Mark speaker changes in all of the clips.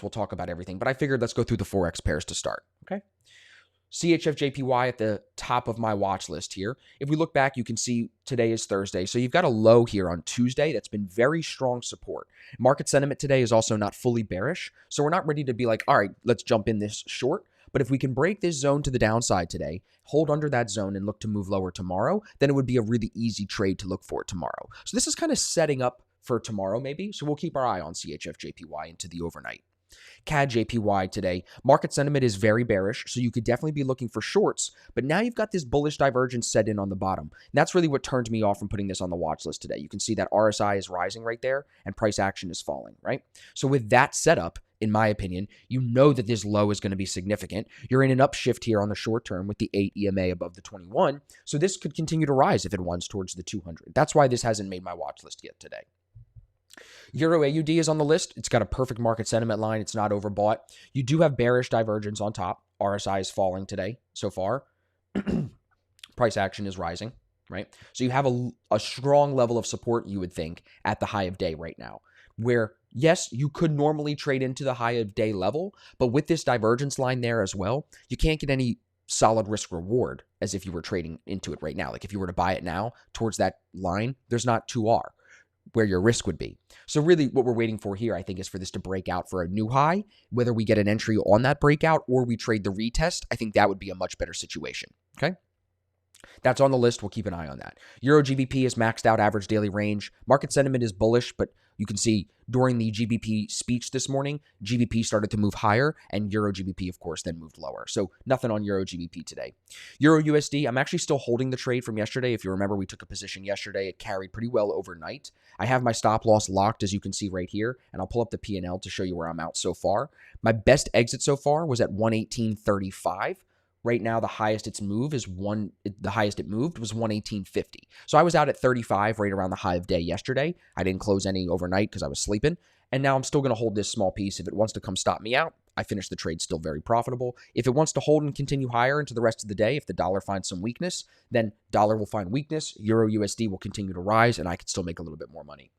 Speaker 1: we'll talk about everything. But I figured let's go through the Forex pairs to start. Okay. CHFJPY at the top of my watch list here. If we look back, you can see today is Thursday. So you've got a low here on Tuesday that's been very strong support. Market sentiment today is also not fully bearish. So we're not ready to be like, all right, let's jump in this short. But if we can break this zone to the downside today, hold under that zone and look to move lower tomorrow, then it would be a really easy trade to look for tomorrow. So this is kind of setting up for tomorrow maybe. So we'll keep our eye on CHFJPY into the overnight. CAD JPY today, market sentiment is very bearish, so you could definitely be looking for shorts, but now you've got this bullish divergence set in on the bottom. And that's really what turned me off from putting this on the watch list today. You can see that RSI is rising right there and price action is falling, right? So with that setup, in my opinion, you know that this low is going to be significant. You're in an upshift here on the short term with the 8 EMA above the 21, so this could continue to rise if it runs towards the 200. That's why this hasn't made my watch list yet today. Euro AUD is on the list. It's got a perfect market sentiment line. It's not overbought. You do have bearish divergence on top. RSI is falling today so far. Price action is rising, right? So you have a strong level of support, you would think, at the high of day right now, where, yes, you could normally trade into the high of day level, but with this divergence line there as well, you can't get any solid risk reward as if you were trading into it right now. Like if you were to buy it now towards that line, there's not 2R. Where your risk would be. So really what we're waiting for here, I think, is for this to break out for a new high. Whether we get an entry on that breakout or we trade the retest, I think that would be a much better situation. Okay. That's on the list. We'll keep an eye on that. Euro GBP is maxed out average daily range. Market sentiment is bullish, but you can see during the GBP speech this morning, GBP started to move higher and Euro GBP, of course, then moved lower. So nothing on Euro GBP today. Euro USD, I'm actually still holding the trade from yesterday. If you remember, we took a position yesterday. It carried pretty well overnight. I have my stop loss locked, as you can see right here, and I'll pull up the P&L to show you where I'm out so far. My best exit so far was at 118.35. Right now, the highest it moved was 118.50. So I was out at 35 right around the high of day yesterday. I didn't close any overnight because I was sleeping. And now I'm still going to hold this small piece. If it wants to come stop me out, I finish the trade still very profitable. If it wants to hold and continue higher into the rest of the day, if the dollar finds some weakness, then dollar will find weakness. Euro USD will continue to rise and I can still make a little bit more money.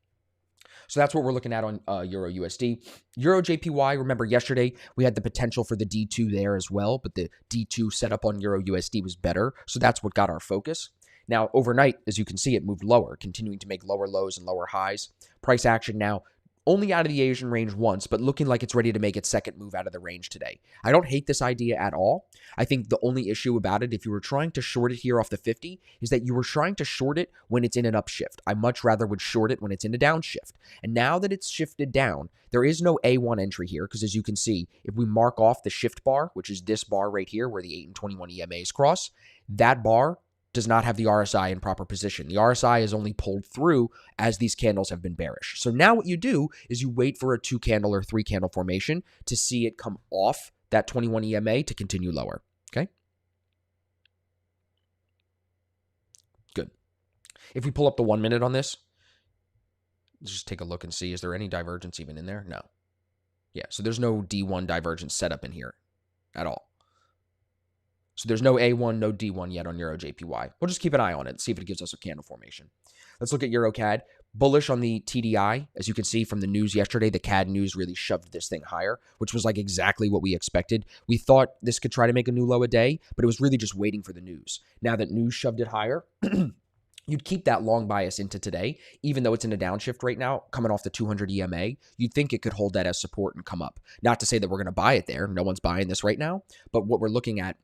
Speaker 1: So that's what we're looking at on Euro USD. Euro JPY, remember yesterday we had the potential for the D2 there as well, but the D2 setup on Euro USD was better. So that's what got our focus. Now, overnight, as you can see, it moved lower, continuing to make lower lows and lower highs. Price action now only out of the Asian range once, but looking like it's ready to make its second move out of the range today. I don't hate this idea at all. I think the only issue about it, if you were trying to short it here off the 50, is that you were trying to short it when it's in an upshift. I much rather would short it when it's in a downshift. And now that it's shifted down, there is no A1 entry here because as you can see, if we mark off the shift bar, which is this bar right here where the 8 and 21 EMAs cross, that bar does not have the RSI in proper position. The RSI is only pulled through as these candles have been bearish. So now what you do is you wait for a 2 candle or 3 candle formation to see it come off that 21 EMA to continue lower. Okay. Good. If we pull up the 1 minute on this, let's just take a look and see, is there any divergence even in there? No. Yeah. So there's no D1 divergence setup in here at all. So there's no A1, no D1 yet on Euro JPY. We'll just keep an eye on it, see if it gives us a candle formation. Let's look at Euro CAD. Bullish on the TDI. As you can see from the news yesterday, the CAD news really shoved this thing higher, which was like exactly what we expected. We thought this could try to make a new low a day, but it was really just waiting for the news. Now that news shoved it higher, you'd keep that long bias into today, even though it's in a downshift right now, coming off the 200 EMA. You'd think it could hold that as support and come up. Not to say that we're going to buy it there. No one's buying this right now, but what we're looking at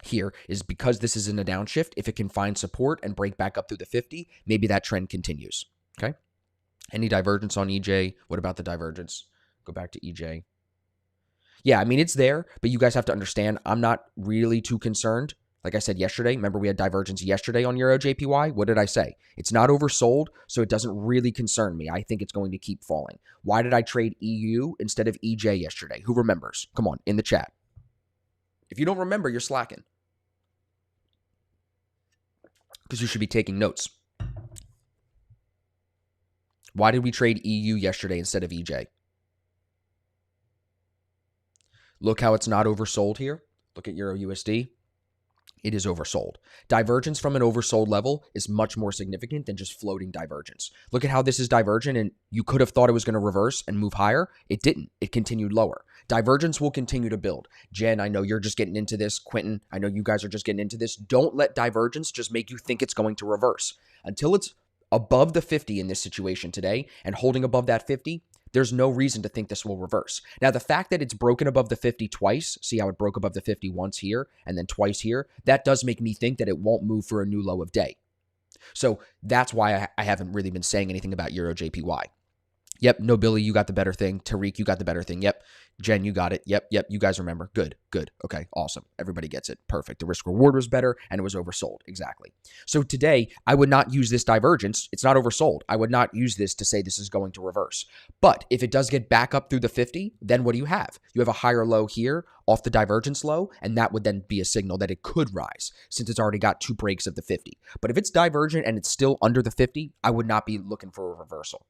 Speaker 1: here is because this is in a downshift, if it can find support and break back up through the 50, maybe that trend continues. Okay. Any divergence on EJ? What about the divergence? Go back to EJ. Yeah, I mean, it's there, but you guys have to understand, I'm not really too concerned. Like I said yesterday, remember we had divergence yesterday on Euro JPY? What did I say? It's not oversold, so it doesn't really concern me. I think it's going to keep falling. Why did I trade EU instead of EJ yesterday? Who remembers? Come on, in the chat. If you don't remember, you're slacking. Because you should be taking notes. Why did we trade EU yesterday instead of EJ? Look how it's not oversold here. Look at Euro USD. It is oversold. Divergence from an oversold level is much more significant than just floating divergence. Look at how this is divergent, and you could have thought it was going to reverse and move higher. It didn't. It continued lower. Divergence will continue to build. Jen, I know you're just getting into this. Quentin, I know you guys are just getting into this. Don't let divergence just make you think it's going to reverse. Until it's above the 50 in this situation today and holding above that 50, there's no reason to think this will reverse. Now, the fact that it's broken above the 50 twice, see how it broke above the 50 once here and then twice here, that does make me think that it won't move for a new low of day. So that's why I haven't really been saying anything about Euro JPY. Yep, no, Billy, you got the better thing. Tariq, you got the better thing. Yep, Jen, you got it. Yep, you guys remember. Good. Okay, awesome. Everybody gets it. Perfect. The risk reward was better and it was oversold. Exactly. So today, I would not use this divergence. It's not oversold. I would not use this to say this is going to reverse. But if it does get back up through the 50, then what do you have? You have a higher low here off the divergence low, and that would then be a signal that it could rise since it's already got 2 breaks of the 50. But if it's divergent and it's still under the 50, I would not be looking for a reversal.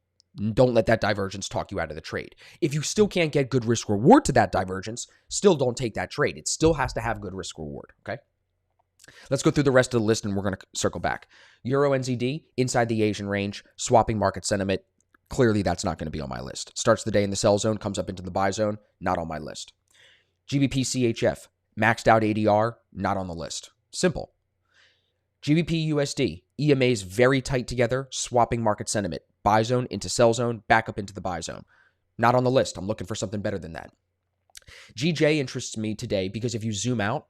Speaker 1: Don't let that divergence talk you out of the trade. If you still can't get good risk reward to that divergence, still don't take that trade. It still has to have good risk reward, okay? Let's go through the rest of the list and we're going to circle back. Euro NZD, inside the Asian range, swapping market sentiment. Clearly, that's not going to be on my list. Starts the day in the sell zone, comes up into the buy zone, not on my list. GBP CHF, maxed out ADR, not on the list. Simple. GBP USD, EMAs very tight together, swapping market sentiment. Buy zone into sell zone, back up into the buy zone. Not on the list. I'm looking for something better than that. GJ interests me today because if you zoom out,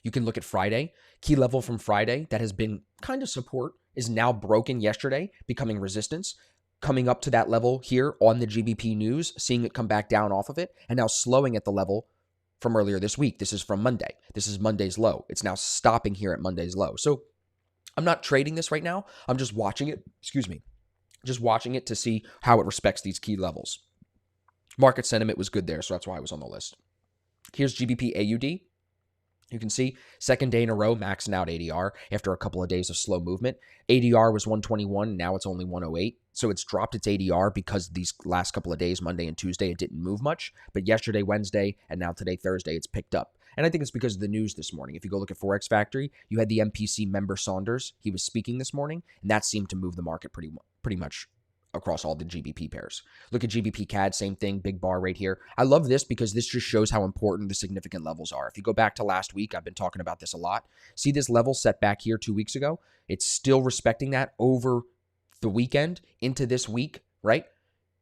Speaker 1: you can look at Friday. Key level from Friday that has been kind of support is now broken yesterday, becoming resistance. Coming up to that level here on the GBP news, seeing it come back down off of it, and now slowing at the level from earlier this week. This is from Monday. This is Monday's low. It's now stopping here at Monday's low. So I'm not trading this right now. I'm just watching it. Just watching it to see how it respects these key levels. Market sentiment was good there, so that's why I was on the list. Here's GBP AUD. You can see second day in a row maxing out ADR after a couple of days of slow movement. ADR was 121, now it's only 108. So it's dropped its ADR because these last couple of days, Monday and Tuesday, it didn't move much. But yesterday, Wednesday, and now today, Thursday, it's picked up. And I think it's because of the news this morning. If you go look at Forex Factory, you had the MPC member Saunders. He was speaking this morning, and that seemed to move the market pretty much across all the GBP pairs. Look at GBP CAD, same thing, big bar right here. I love this because this just shows how important the significant levels are. If you go back to last week, I've been talking about this a lot. See this level set back here 2 weeks ago? It's still respecting that over the weekend into this week, right?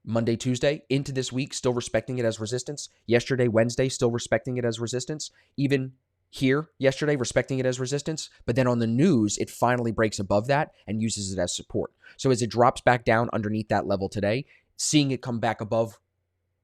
Speaker 1: Monday, Tuesday, into this week, still respecting it as resistance. Yesterday, Wednesday, still respecting it as resistance. Even here yesterday, respecting it as resistance. But then on the news, it finally breaks above that and uses it as support. So as it drops back down underneath that level today, seeing it come back above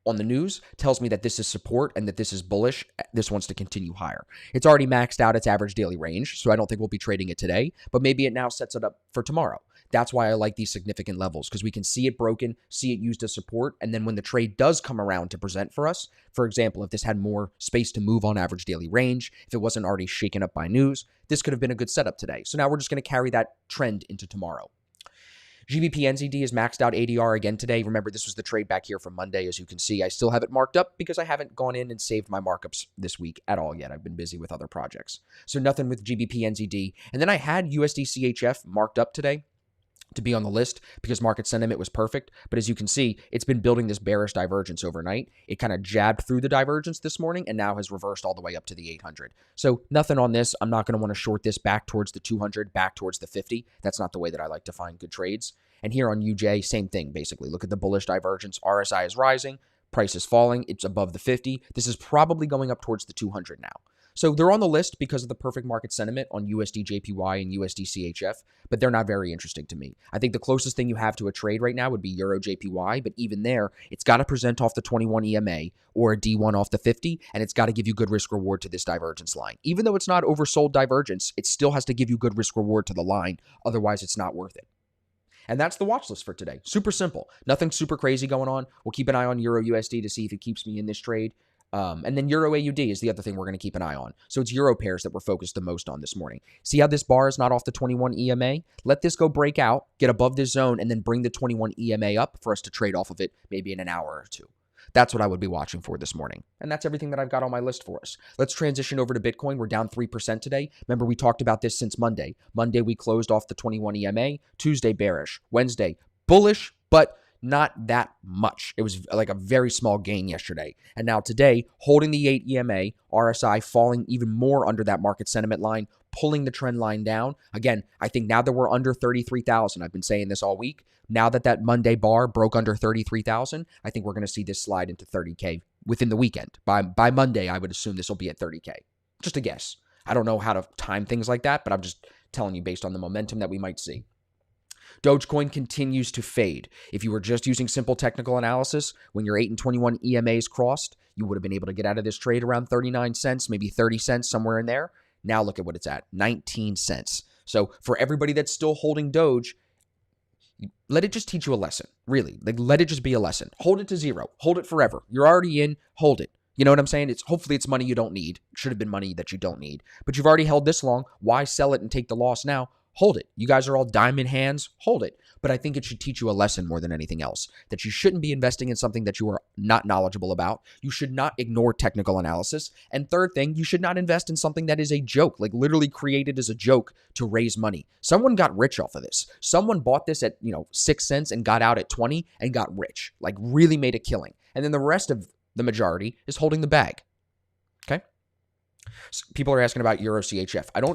Speaker 1: on the news tells me that this is support and that this is bullish. This wants to continue higher. It's already maxed out its average daily range, so I don't think we'll be trading it today, but maybe it now sets it up for tomorrow. That's why I like these significant levels, because we can see it broken, see it used as support, and then when the trade does come around to present for us, for example, if this had more space to move on average daily range, if it wasn't already shaken up by news, this could have been a good setup today. So now we're just going to carry that trend into tomorrow. GBP NZD is maxed out ADR again today. Remember, this was the trade back here from Monday. As you can see, I still have it marked up because I haven't gone in and saved my markups this week at all yet. I've been busy with other projects. So nothing with GBP NZD. And then I had USD CHF marked up today to be on the list because market sentiment was perfect. But as you can see, it's been building this bearish divergence overnight. It kind of jabbed through the divergence this morning and now has reversed all the way up to the 800. So nothing on this. I'm not going to want to short this back towards the 200, back towards the 50. That's not the way that I like to find good trades. And here on UJ, same thing, basically. Look at the bullish divergence. RSI is rising. Price is falling. It's above the 50. This is probably going up towards the 200 now. So they're on the list because of the perfect market sentiment on USD JPY and USD CHF, but they're not very interesting to me. I think the closest thing you have to a trade right now would be Euro JPY, but even there, it's got to present off the 21 EMA or a D1 off the 50, and it's got to give you good risk reward to this divergence line. Even though it's not oversold divergence, it still has to give you good risk reward to the line. Otherwise, it's not worth it. And that's the watch list for today. Super simple. Nothing super crazy going on. We'll keep an eye on Euro USD to see if it keeps me in this trade. And then Euro AUD is the other thing we're going to keep an eye on. So it's Euro pairs that we're focused the most on this morning. See how this bar is not off the 21 EMA? Let this go break out, get above this zone, and then bring the 21 EMA up for us to trade off of it maybe in an hour or two. That's what I would be watching for this morning. And that's everything that I've got on my list for us. Let's transition over to Bitcoin. We're down 3% today. Remember, we talked about this since Monday. Monday, we closed off the 21 EMA. Tuesday, bearish. Wednesday, bullish, but not that much. It was like a very small gain yesterday. And now today, holding the 8 EMA, RSI falling even more under that market sentiment line, pulling the trend line down. Again, I think now that we're under 33,000, I've been saying this all week. Now that Monday bar broke under 33,000, I think we're going to see this slide into 30K within the weekend. By Monday, I would assume this will be at 30K. Just a guess. I don't know how to time things like that, but I'm just telling you based on the momentum that we might see. Dogecoin continues to fade. If you were just using simple technical analysis, when your 8 and 21 EMAs crossed, you would have been able to get out of this trade around 39 cents, maybe 30 cents, somewhere in there. Now look at what it's at, 19 cents. So for everybody that's still holding Doge, let it just teach you a lesson, really. Like, let it just be a lesson. Hold it to zero. Hold it forever. You're already in. Hold it. You know what I'm saying? Hopefully it's money you don't need. Should have been money that you don't need. But you've already held this long. Why sell it and take the loss now? Hold it. You guys are all diamond hands. Hold it. But I think it should teach you a lesson more than anything else, that you shouldn't be investing in something that you are not knowledgeable about. You should not ignore technical analysis. And third thing, you should not invest in something that is a joke, like literally created as a joke to raise money. Someone got rich off of this. Someone bought this at 6 cents and got out at 20 and got rich, like really made a killing. And then the rest of the majority is holding the bag. Okay? So people are asking about Euro CHF. I don't